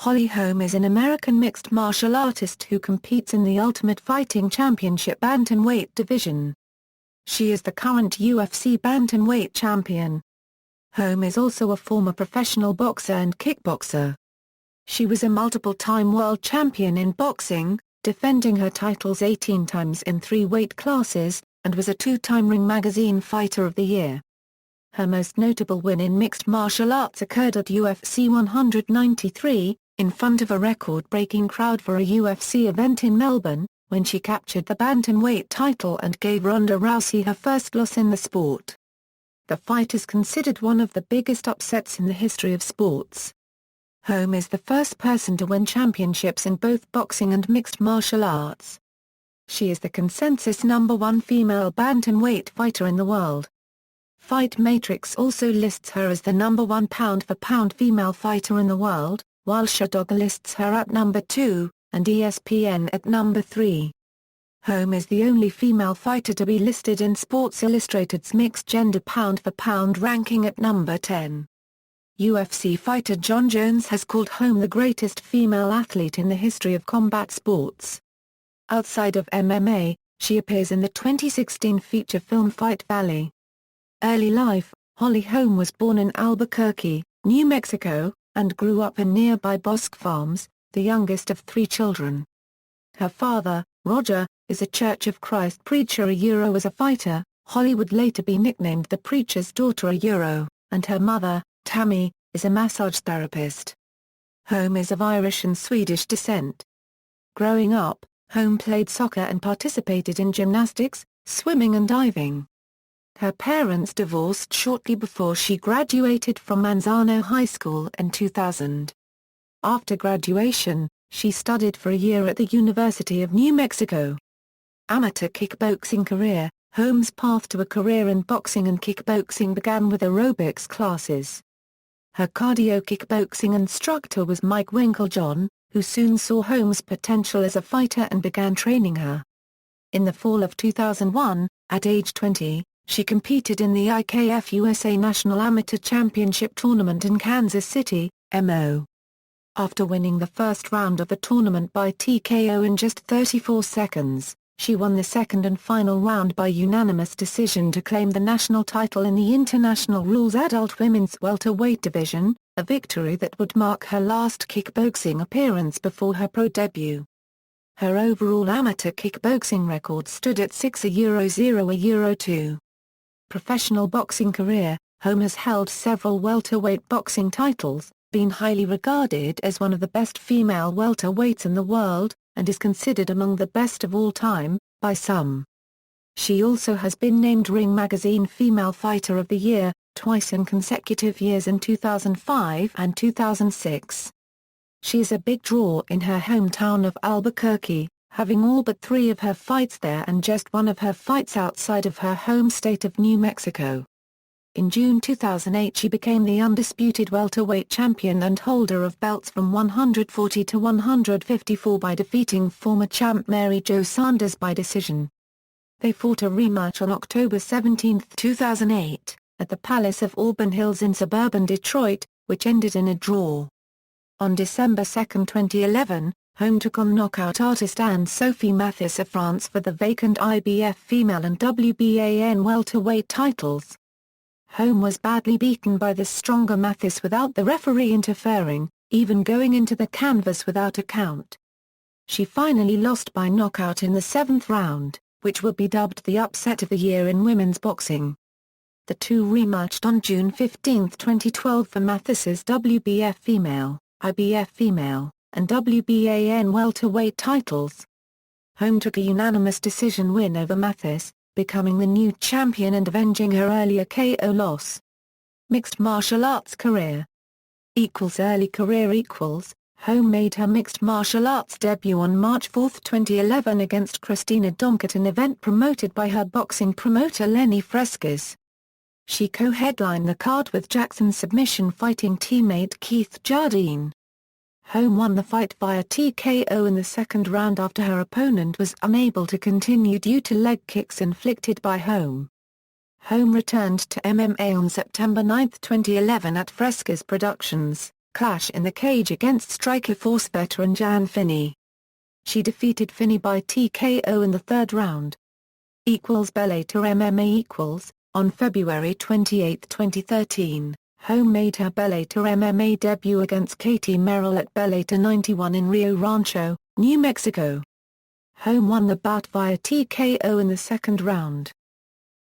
Holly Holm is an American mixed martial artist who competes in the Ultimate Fighting Championship Bantamweight division. She is the current UFC Bantamweight Champion. Holm is also a former professional boxer and kickboxer. She was a multiple-time world champion in boxing, defending her titles 18 times in 3 weight classes, and was a 2-time Ring Magazine Fighter of the Year. Her most notable win in mixed martial arts occurred at UFC 193, in front of a record-breaking crowd for a UFC event in Melbourne, when she captured the bantamweight title and gave Ronda Rousey her first loss in the sport. The fight is considered one of the biggest upsets in the history of sports. Holm is the first person to win championships in both boxing and mixed martial arts. She is the consensus #1 female bantamweight fighter in the world. Fight Matrix also lists her as the #1 pound-for-pound female fighter in the world, while Sherdog lists her at #2, and ESPN at #3. Holm is the only female fighter to be listed in Sports Illustrated's mixed gender pound-for-pound ranking at #10. UFC fighter Jon Jones has called Holm the greatest female athlete in the history of combat sports. Outside of MMA, she appears in the 2016 feature film Fight Valley. Early life: Holly Holm was born in Albuquerque, New Mexico, and grew up in nearby Bosque Farms, the youngest of 3 children. Her father, Roger, is a Church of Christ preacher. As a fighter, Holly would later be nicknamed the Preacher's Daughter, and her mother, Tammy, is a massage therapist. Holm is of Irish and Swedish descent. Growing up, Holm played soccer and participated in gymnastics, swimming and diving. Her parents divorced shortly before she graduated from Manzano High School in 2000. After graduation, she studied for a year at the University of New Mexico. Amateur kickboxing career: Holm's path to a career in boxing and kickboxing began with aerobics classes. Her cardio kickboxing instructor was Mike Winklejohn, who soon saw Holm's potential as a fighter and began training her. In the fall of 2001, at age 20, she competed in the IKF USA National Amateur Championship Tournament in Kansas City, MO. After winning the first round of the tournament by TKO in just 34 seconds, she won the second and final round by unanimous decision to claim the national title in the International Rules Adult Women's Welterweight division, a victory that would mark her last kickboxing appearance before her pro debut. Her overall amateur kickboxing record stood at 6-0-2. Professional boxing career: Holm has held several welterweight boxing titles, been highly regarded as one of the best female welterweights in the world, and is considered among the best of all time, by some. She also has been named Ring Magazine Female Fighter of the Year, twice in consecutive years in 2005 and 2006. She is a big draw in her hometown of Albuquerque, having all but 3 of her fights there and just 1 of her fights outside of her home state of New Mexico. In June 2008 she became the undisputed welterweight champion and holder of belts from 140 to 154 by defeating former champ Mary Jo Sanders by decision. They fought a rematch on October 17, 2008, at the Palace of Auburn Hills in suburban Detroit, which ended in a draw. On December 2, 2011, Holm took on knockout artist Anne-Sophie Mathis of France for the vacant IBF female and WBAN welterweight titles. Holm was badly beaten by the stronger Mathis without the referee interfering, even going into the canvas without a count. She finally lost by knockout in the 7th round, which would be dubbed the upset of the year in women's boxing. The two rematched on June 15, 2012 for Mathis's WBF female, IBF female, and WBAN welterweight titles. Holm took a unanimous decision win over Mathis, becoming the new champion and avenging her earlier KO loss. Mixed martial arts career. Early career. Holm made her mixed martial arts debut on March 4, 2011 against Christina Donk at an event promoted by her boxing promoter Lenny Fresquez. She co-headlined the card with Jackson submission fighting teammate Keith Jardine. Holm won the fight via TKO in the 2nd round after her opponent was unable to continue due to leg kicks inflicted by Holm. Holm returned to MMA on September 9, 2011 at Fresquez Productions, clash in the cage against Strikeforce veteran Jan Finney. She defeated Finney by TKO in the third round. Bellator MMA On February 28, 2013, Holm made her Bellator MMA debut against Katie Merrill at Bellator 91 in Rio Rancho, New Mexico. Holm won the bout via TKO in the second round.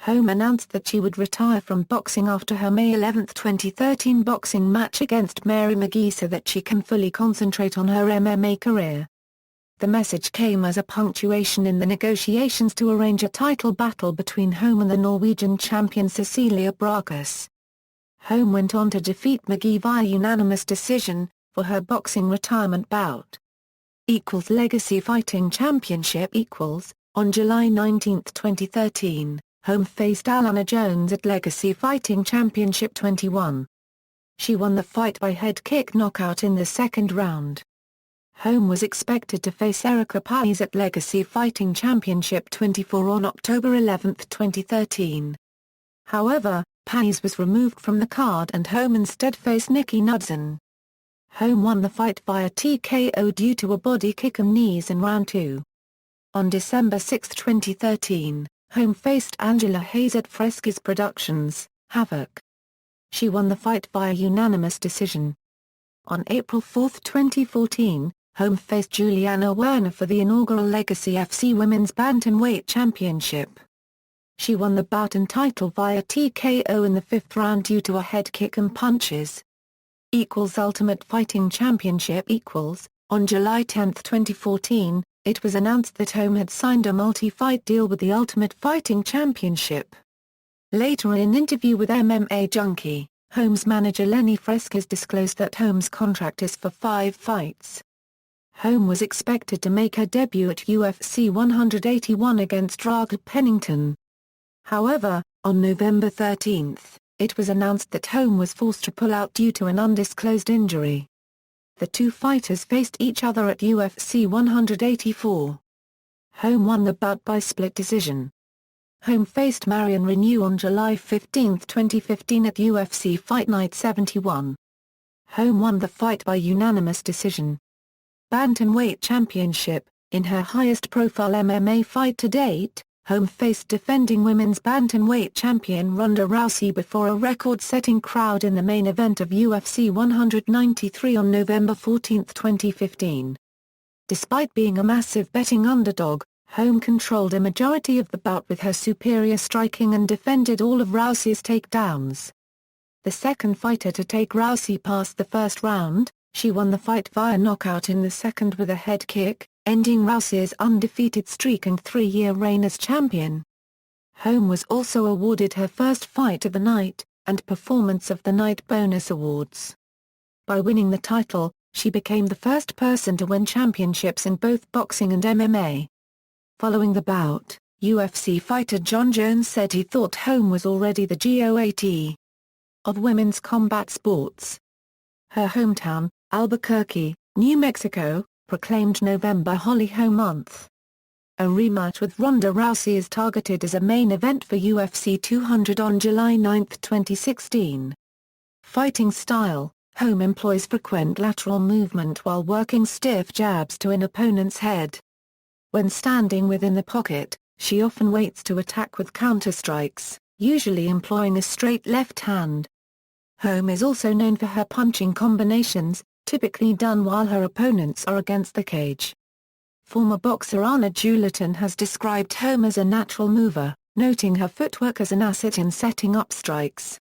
Holm announced that she would retire from boxing after her May 11, 2013 boxing match against Mary McGee so that she can fully concentrate on her MMA career. The message came as a punctuation in the negotiations to arrange a title battle between Holm and the Norwegian champion Cecilia Brakus. Holm went on to defeat McGee via unanimous decision, for her boxing retirement bout. Legacy Fighting Championship On July 19, 2013, Holm faced Alana Jones at Legacy Fighting Championship 21. She won the fight by head kick knockout in the second round. Holm was expected to face Erica Pais at Legacy Fighting Championship 24 on October 11, 2013. However, Pais was removed from the card and Holm instead faced Nikki Knudsen. Holm won the fight via TKO due to a body kick and knees in round 2. On December 6, 2013, Holm faced Angela Hayes at Fresquez Productions, Havoc. She won the fight via unanimous decision. On April 4, 2014, Holm faced Juliana Werner for the inaugural Legacy UFC Women's Bantamweight Championship. She won the bout and title via TKO in the fifth round due to a head kick and punches. Ultimate Fighting Championship On July 10, 2014, it was announced that Holm had signed a multi-fight deal with the Ultimate Fighting Championship. Later in an interview with MMA Junkie, Holm's manager Lenny Fresquez disclosed that Holm's contract is for 5 fights. Holm was expected to make her debut at UFC 181 against Raquel Pennington. However, on November 13, it was announced that Holm was forced to pull out due to an undisclosed injury. The two fighters faced each other at UFC 184. Holm won the bout by split decision. Holm faced Marion Renew on July 15, 2015 at UFC Fight Night 71. Holm won the fight by unanimous decision. Bantamweight Championship In her highest-profile MMA fight to date, Holm faced defending women's bantamweight champion Ronda Rousey before a record-setting crowd in the main event of UFC 193 on November 14, 2015. Despite being a massive betting underdog, Holm controlled a majority of the bout with her superior striking and defended all of Rousey's takedowns. The second fighter to take Rousey past the first round, she won the fight via knockout in the second with a head kick, ending Rousey's undefeated streak and 3-year reign as champion. Holm was also awarded her first Fight of the Night, and Performance of the Night bonus awards. By winning the title, she became the first person to win championships in both boxing and MMA. Following the bout, UFC fighter John Jones said he thought Holm was already the GOAT of women's combat sports. Her hometown, Albuquerque, New Mexico, proclaimed November Holly Holm Month. A rematch with Ronda Rousey is targeted as a main event for UFC 200 on July 9, 2016. Fighting style: Holm employs frequent lateral movement while working stiff jabs to an opponent's head. When standing within the pocket, she often waits to attack with counter-strikes, usually employing a straight left hand. Holm is also known for her punching combinations, typically done while her opponents are against the cage. Former boxer Anna Juliton has described Holm as a natural mover, noting her footwork as an asset in setting up strikes.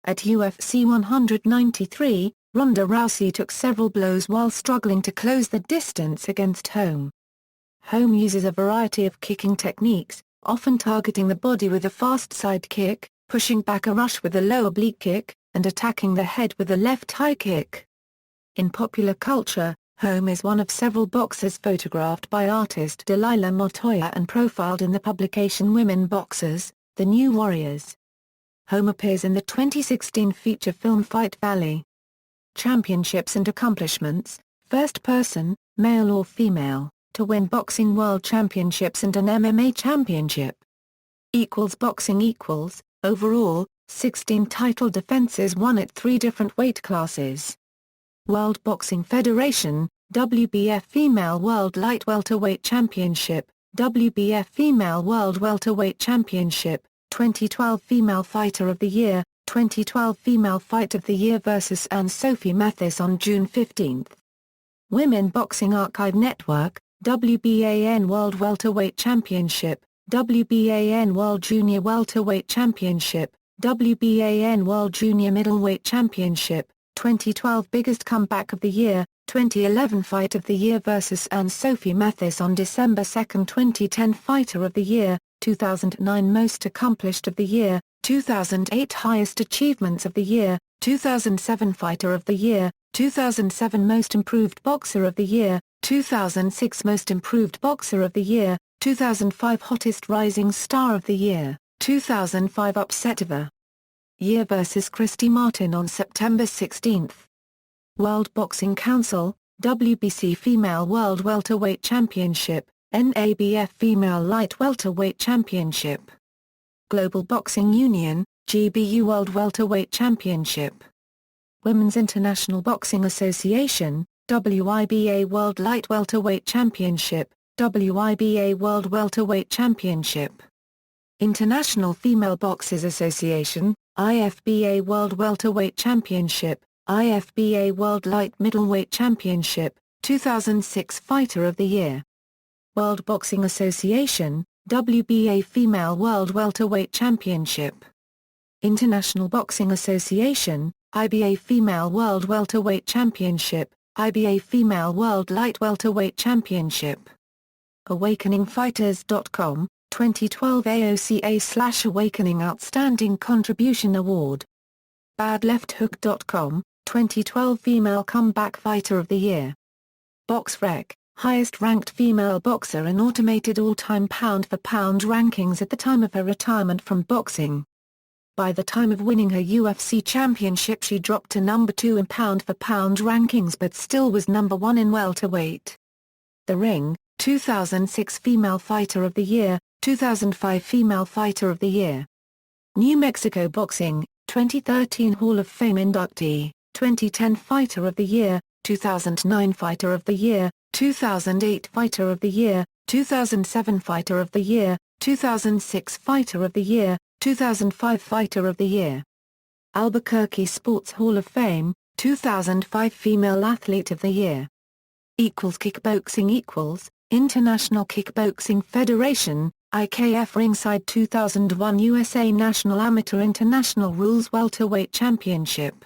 At UFC 193, Ronda Rousey took several blows while struggling to close the distance against Holm. Holm uses a variety of kicking techniques, often targeting the body with a fast side kick, pushing back a rush with a low oblique kick, and attacking the head with a left high kick. In popular culture, Holm is one of several boxers photographed by artist Delilah Montoya and profiled in the publication Women Boxers, The New Warriors. Holm appears in the 2016 feature film Fight Valley. Championships and accomplishments: first person, male or female, to win boxing world championships and an MMA championship. Boxing overall, 16 title defenses won at 3 different weight classes. World Boxing Federation, WBF Female World Light Welterweight Championship, WBF Female World Welterweight Championship, 2012 Female Fighter of the Year, 2012 Female Fight of the Year vs. Anne-Sophie Mathis on June 15. Women Boxing Archive Network, WBAN World Welterweight Championship, WBAN World Junior Welterweight Championship, WBAN World Junior Middleweight Championship, 2012 Biggest Comeback of the Year, 2011 Fight of the Year vs. Anne-Sophie Mathis on December 2, 2010 Fighter of the Year, 2009 Most Accomplished of the Year, 2008 Highest Achievements of the Year, 2007 Fighter of the Year, 2007 Most Improved Boxer of the Year, 2006 Most Improved Boxer of the Year, 2005 Hottest Rising Star of the Year, 2005 Upset of the Year vs. Christy Martin on September 16. World Boxing Council, WBC Female World Welterweight Championship, NABF Female Light Welterweight Championship. Global Boxing Union, GBU World Welterweight Championship. Women's International Boxing Association, WIBA World Light Welterweight Championship, WIBA World Welterweight Championship. International Female Boxers Association, IFBA World Welterweight Championship, IFBA World Light Middleweight Championship, 2006 Fighter of the Year. World Boxing Association, WBA Female World Welterweight Championship. International Boxing Association, IBA Female World Welterweight Championship, IBA Female World Light Welterweight Championship. AwakeningFighters.com, 2012 AOCA/Awakening Outstanding Contribution Award. BadLeftHook.com, 2012 Female Comeback Fighter of the Year. BoxRec, highest ranked female boxer in automated all-time pound-for-pound rankings at the time of her retirement from boxing. By the time of winning her UFC championship she dropped to number 2 in pound-for-pound rankings but still was number 1 in welterweight. The Ring, 2006 Female Fighter of the Year, 2005 Female Fighter of the Year. New Mexico Boxing, 2013 Hall of Fame inductee, 2010 Fighter of the Year, 2009 Fighter of the Year, 2008 Fighter of the Year, 2007 Fighter of the Year, 2006 Fighter of the Year, 2005 Fighter of the Year. Albuquerque Sports Hall of Fame, 2005 Female Athlete of the Year. Kickboxing International Kickboxing Federation, IKF Ringside 2001 USA National Amateur International Rules Welterweight Championship.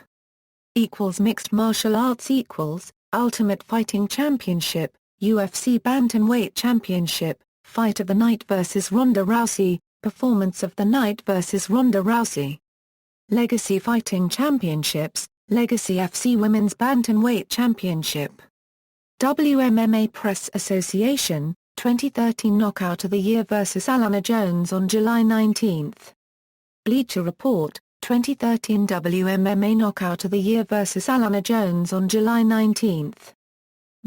Mixed Martial Arts Ultimate Fighting Championship, UFC Bantamweight Championship, Fight of the Night vs. Ronda Rousey, Performance of the Night vs. Ronda Rousey. Legacy Fighting Championships, Legacy FC Women's Bantamweight Championship. WMMA Press Association, 2013 Knockout of the Year vs. Alana Jones on July 19. Bleacher Report, 2013 WMMA Knockout of the Year vs. Alana Jones on July 19.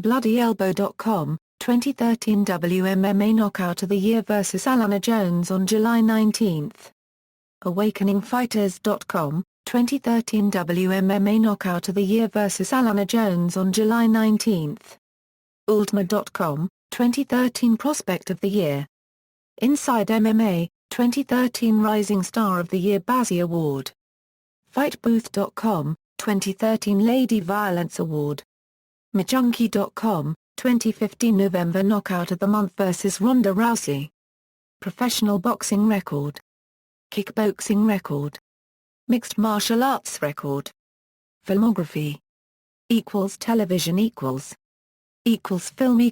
BloodyElbow.com, 2013 WMMA Knockout of the Year vs. Alana Jones on July 19. AwakeningFighters.com, 2013 WMMA Knockout of the Year vs. Alana Jones on July 19. Ultima.com, 2013 Prospect of the Year. Inside MMA, 2013 Rising Star of the Year Bazzi Award. Fightbooth.com, 2013 Lady Violence Award. MyJunkie.com, 2015 November Knockout of the Month vs. Ronda Rousey. Professional Boxing Record. Kickboxing Record. Mixed Martial Arts Record. Filmography. Television Film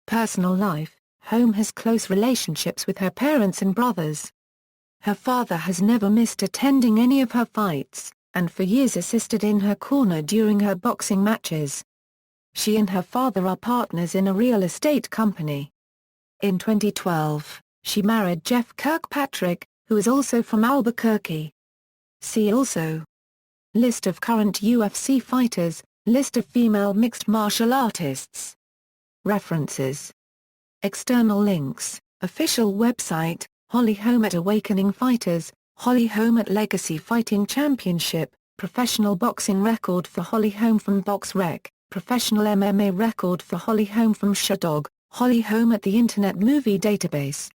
Personal life. Holm has close relationships with her parents and brothers. Her father has never missed attending any of her fights, and for years assisted in her corner during her boxing matches. She and her father are partners in a real estate company. In 2012, she married Jeff Kirkpatrick, who is also from Albuquerque. See also: List of current UFC fighters, List of female mixed martial artists. References. External links, Official website, Holly Holm at Awakening Fighters, Holly Holm at Legacy Fighting Championship, Professional boxing record for Holly Holm from BoxRec, professional MMA record for Holly Holm from Sherdog, Holly Holm at the Internet Movie Database.